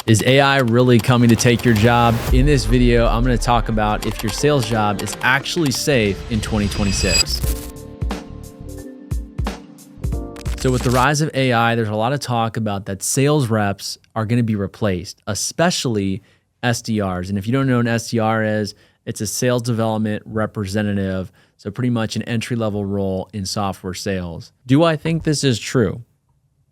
Is AI really coming to take your job? In this video, I'm going to talk about if your sales job is actually safe in 2026. So with the rise of AI, there's a lot of talk about that sales reps are going to be replaced, especially SDRs. And if you don't know what an SDR is, it's a sales development representative. So pretty much an entry-level role in software sales. Do I think this is true?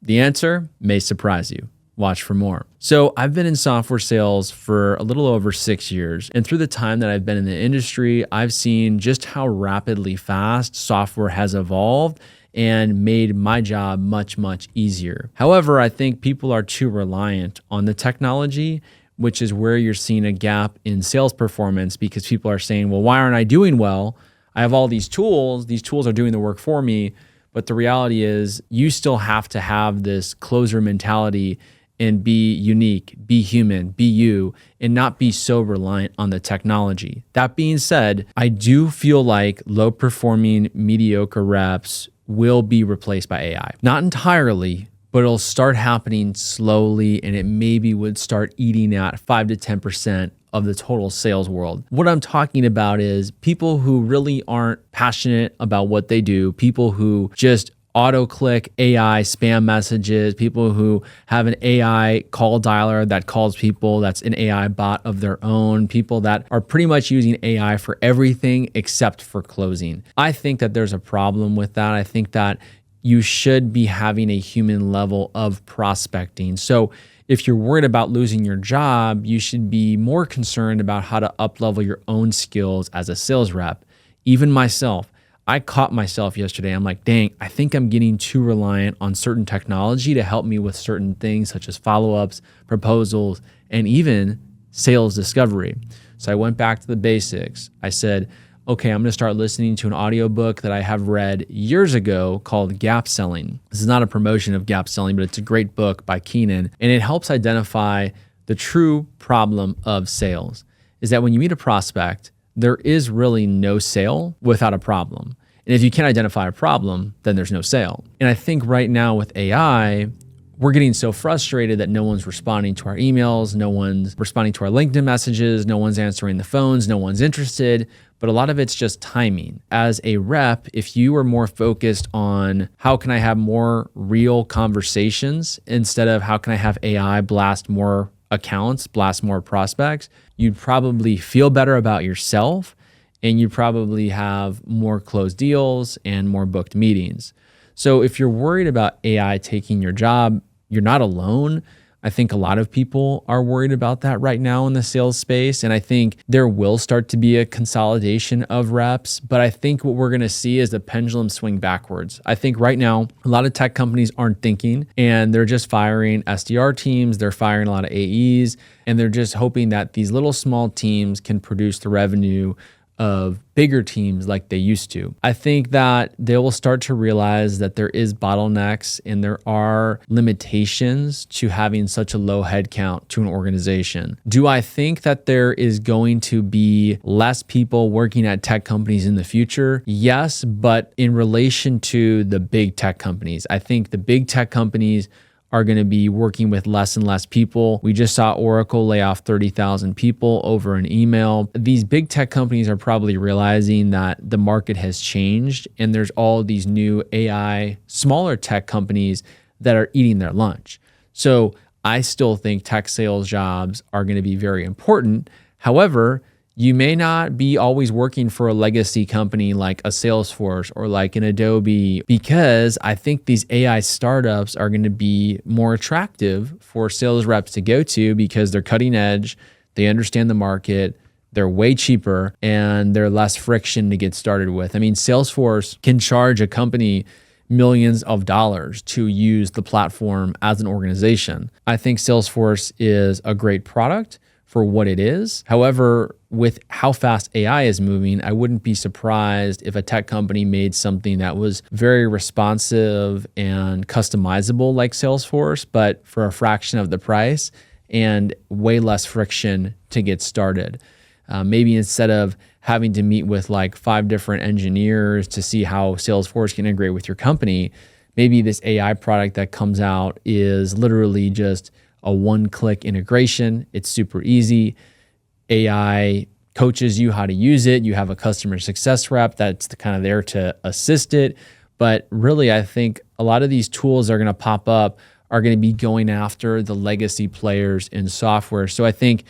The answer may surprise you. Watch for more. So I've been in software sales for a little over 6 years. And through the time that I've been in the industry, I've seen just how rapidly fast software has evolved and made my job much, much easier. However, I think people are too reliant on the technology, which is where you're seeing a gap in sales performance because people are saying, well, why aren't I doing well? I have all these tools are doing the work for me. But the reality is you still have to have this closer mentality and be unique, be human, be you, and not be so reliant on the technology. That being said, I do feel like low-performing, mediocre reps will be replaced by AI. Not entirely, but it'll start happening slowly, and it maybe would start eating at 5 to 10% of the total sales world. What I'm talking about is people who really aren't passionate about what they do, people who just auto-click AI spam messages, people who have an AI call dialer that calls people, that's an AI bot of their own, people that are pretty much using AI for everything except for closing. I think that there's a problem with that. I think that you should be having a human level of prospecting. So if you're worried about losing your job, you should be more concerned about how to up-level your own skills as a sales rep. Even myself, I caught myself yesterday. I'm like, dang, I think I'm getting too reliant on certain technology to help me with certain things such as follow-ups, proposals, and even sales discovery. So I went back to the basics. I said, okay, I'm going to start listening to an audiobook that I have read years ago called Gap Selling. This is not a promotion of Gap Selling, but it's a great book by Keenan. And it helps identify the true problem of sales is that when you meet a prospect, there is really no sale without a problem. And if you can't identify a problem, then there's no sale. And I think right now with AI, we're getting so frustrated that no one's responding to our emails, no one's responding to our LinkedIn messages, no one's answering the phones, no one's interested, but a lot of it's just timing. As a rep, if you are more focused on how can I have more real conversations instead of how can I have AI blast more accounts, blast more prospects, you'd probably feel better about yourself and you'd probably have more closed deals and more booked meetings. So if you're worried about AI taking your job, you're not alone. I think a lot of people are worried about that right now in the sales space. And I think there will start to be a consolidation of reps. But I think what we're going to see is the pendulum swing backwards. I think right now, a lot of tech companies aren't thinking and they're just firing SDR teams. They're firing a lot of AEs and they're just hoping that these little small teams can produce the revenue of bigger teams like they used to. I think that they will start to realize that there is bottlenecks and there are limitations to having such a low headcount to an organization. Do I think that there is going to be less people working at tech companies in the future? Yes, but in relation to the big tech companies, I think the big tech companies are going to be working with less and less people. We just saw Oracle lay off 30,000 people over an email. These big tech companies are probably realizing that the market has changed and there's all these new AI, smaller tech companies that are eating their lunch. So I still think tech sales jobs are going to be very important. However, you may not be always working for a legacy company like a Salesforce or like an Adobe, because I think these AI startups are going to be more attractive for sales reps to go to because they're cutting edge, they understand the market, they're way cheaper, and they're less friction to get started with. I mean, Salesforce can charge a company millions of dollars to use the platform as an organization. I think Salesforce is a great product for what it is. However, with how fast AI is moving, I wouldn't be surprised if a tech company made something that was very responsive and customizable like Salesforce, but for a fraction of the price and way less friction to get started. Maybe instead of having to meet with like 5 different engineers to see how Salesforce can integrate with your company, maybe this AI product that comes out is literally just a one-click integration. It's super easy. AI coaches you how to use it. You have a customer success rep that's kind of there to assist it. But really, I think a lot of these tools that are going to pop up are going to be going after the legacy players in software. So I think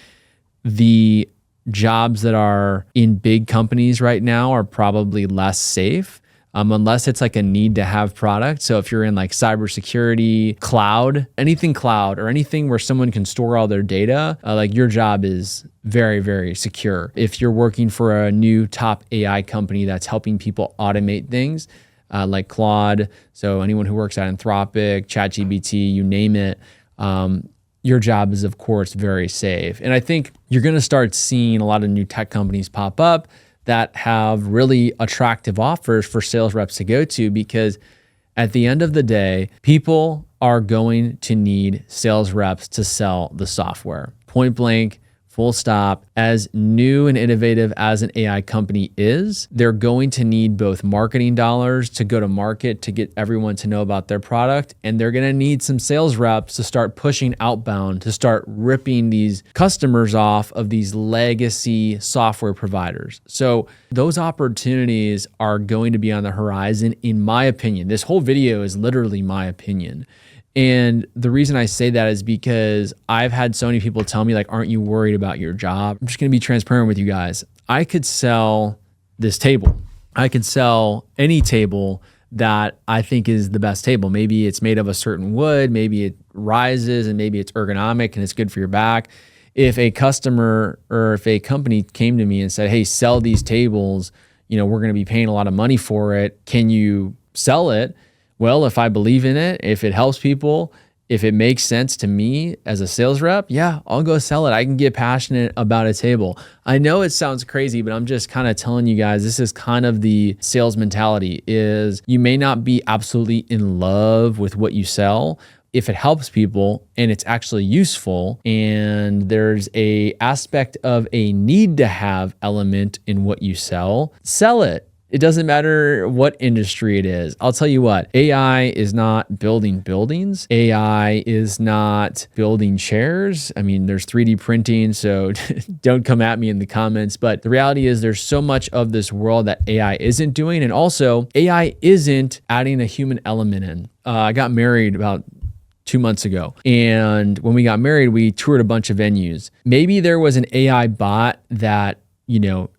the jobs that are in big companies right now are probably less safe, unless it's like a need to have product. So if you're in like cybersecurity, cloud, anything cloud, or anything where someone can store all their data, like your job is very, very secure. If you're working for a new top AI company that's helping people automate things, like Claude, so anyone who works at Anthropic, ChatGPT, you name it, your job is, of course, very safe. And I think you're going to start seeing a lot of new tech companies pop up that have really attractive offers for sales reps to go to, because at the end of the day, people are going to need sales reps to sell the software. Point blank, full stop. As new and innovative as an AI company is, they're going to need both marketing dollars to go to market to get everyone to know about their product, and they're going to need some sales reps to start pushing outbound, to start ripping these customers off of these legacy software providers. So those opportunities are going to be on the horizon, in my opinion. This whole video is literally my opinion. And the reason I say that is because I've had so many people tell me, like, aren't you worried about your job? I'm just going to be transparent with you guys. I could sell this table. I could sell any table that I think is the best table. Maybe it's made of a certain wood, maybe it rises, and maybe it's ergonomic and it's good for your back. If a customer or if a company came to me and said, hey, sell these tables, we're going to be paying a lot of money for it. Can you sell it? Well, if I believe in it, if it helps people, if it makes sense to me as a sales rep, yeah, I'll go sell it. I can get passionate about a table. I know it sounds crazy, but I'm just kind of telling you guys, this is kind of the sales mentality. Is you may not be absolutely in love with what you sell. If it helps people and it's actually useful, and there's a aspect of a need to have element in what you sell it. It doesn't matter what industry it is. I'll tell you what, AI is not building buildings. AI is not building chairs. I mean, there's 3D printing, so don't come at me in the comments. But the reality is there's so much of this world that AI isn't doing. And also, AI isn't adding a human element in. I got married about 2 months ago. And when we got married, we toured a bunch of venues. Maybe there was an AI bot that,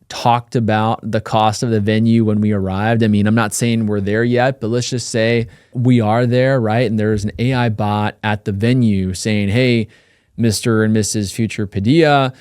talked about the cost of the venue when we arrived. I mean, I'm not saying we're there yet, but let's just say we are there, right? And there's an AI bot at the venue saying, hey, Mr. and Mrs. Future Padilla,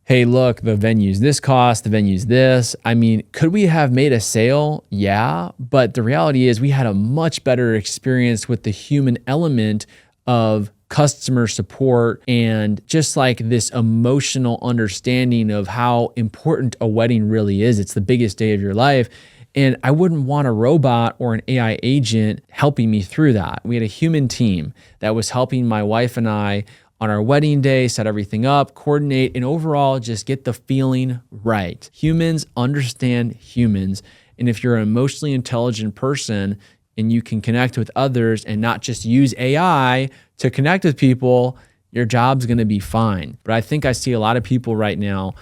hey, look, the venue's this cost, the venue's this. I mean, could we have made a sale? Yeah. But the reality is we had a much better experience with the human element of customer support and just like this emotional understanding of how important a wedding really is. It's the biggest day of your life. And I wouldn't want a robot or an AI agent helping me through that. We had a human team that was helping my wife and I on our wedding day, set everything up, coordinate, and overall just get the feeling right. Humans understand humans. And if you're an emotionally intelligent person and you can connect with others and not just use AI to connect with people, your job's going to be fine. But I think I see a lot of people right now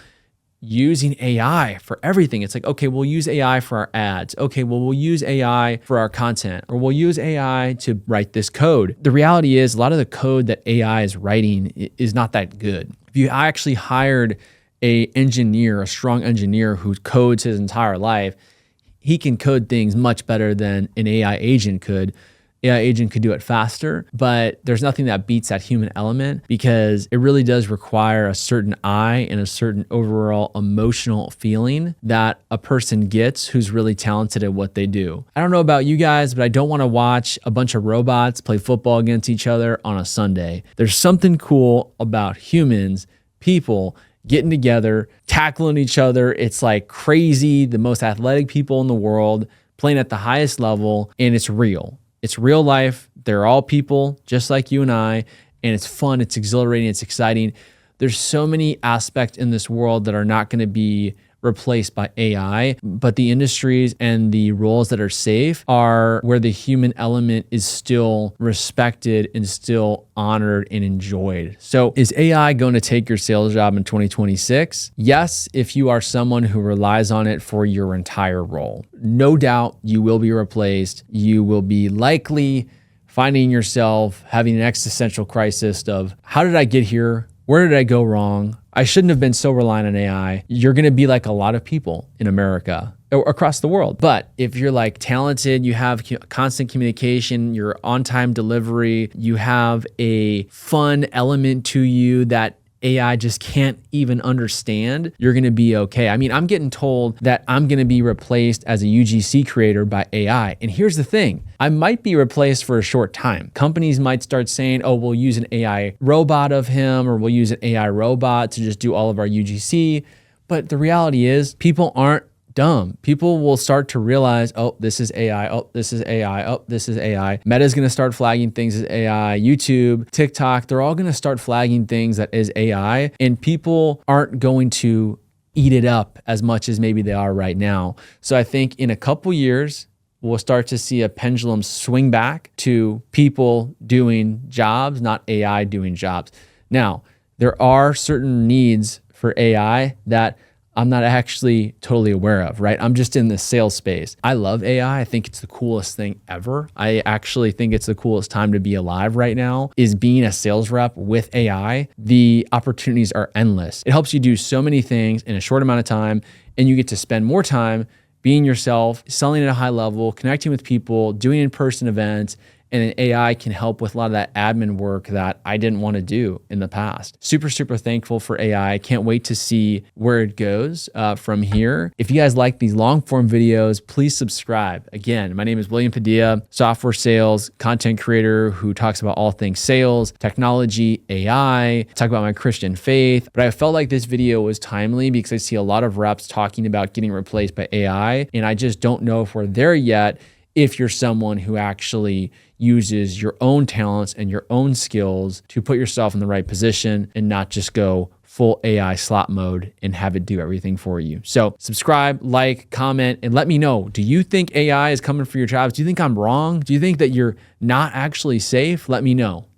using AI for everything. It's like, okay, we'll use AI for our ads. Okay, well, we'll use AI for our content, or we'll use AI to write this code. The reality is a lot of the code that AI is writing is not that good. If you actually hired a strong engineer who codes his entire life, he can code things much better than an AI agent could. AI agent could do it faster, but there's nothing that beats that human element, because it really does require a certain eye and a certain overall emotional feeling that a person gets who's really talented at what they do. I don't know about you guys, but I don't want to watch a bunch of robots play football against each other on a Sunday. There's something cool about humans, people, getting together, tackling each other. It's like crazy, the most athletic people in the world playing at the highest level, and it's real. It's real life. They're all people just like you and I, and it's fun, it's exhilarating, it's exciting. There's so many aspects in this world that are not going to be replaced by AI, but the industries and the roles that are safe are where the human element is still respected and still honored and enjoyed. So is AI going to take your sales job in 2026? Yes, if you are someone who relies on it for your entire role. No doubt you will be replaced. You will be likely finding yourself having an existential crisis of, how did I get here? Where did I go wrong? I shouldn't have been so reliant on AI. You're going to be like a lot of people in America or across the world. But if you're like talented, you have constant communication, you're on-time delivery, you have a fun element to you that AI just can't even understand, you're going to be okay. I mean, I'm getting told that I'm going to be replaced as a UGC creator by AI. And here's the thing, I might be replaced for a short time. Companies might start saying, oh, we'll use an AI robot of him, or we'll use an AI robot to just do all of our UGC. But the reality is people aren't dumb. People will start to realize, oh, this is AI. Oh, this is AI. Oh, this is AI. Meta's going to start flagging things as AI. YouTube, TikTok, they're all going to start flagging things that is AI. And people aren't going to eat it up as much as maybe they are right now. So I think in a couple years, we'll start to see a pendulum swing back to people doing jobs, not AI doing jobs. Now, there are certain needs for AI that I'm not actually totally aware of, right? I'm just in the sales space. I love AI. I think it's the coolest thing ever. I actually think it's the coolest time to be alive right now is being a sales rep with AI. The opportunities are endless. It helps you do so many things in a short amount of time, and you get to spend more time being yourself, selling at a high level, connecting with people, doing in-person events, and then AI can help with a lot of that admin work that I didn't want to do in the past. Super, super thankful for AI. Can't wait to see where it goes from here. If you guys like these long form videos, please subscribe. Again, my name is William Padilla, software sales, content creator who talks about all things sales, technology, AI, talk about my Christian faith. But I felt like this video was timely because I see a lot of reps talking about getting replaced by AI. And I just don't know if we're there yet if you're someone who actually uses your own talents and your own skills to put yourself in the right position and not just go full AI slot mode and have it do everything for you. So subscribe, like, comment, and let me know. Do you think AI is coming for your jobs? Do you think I'm wrong? Do you think that you're not actually safe? Let me know.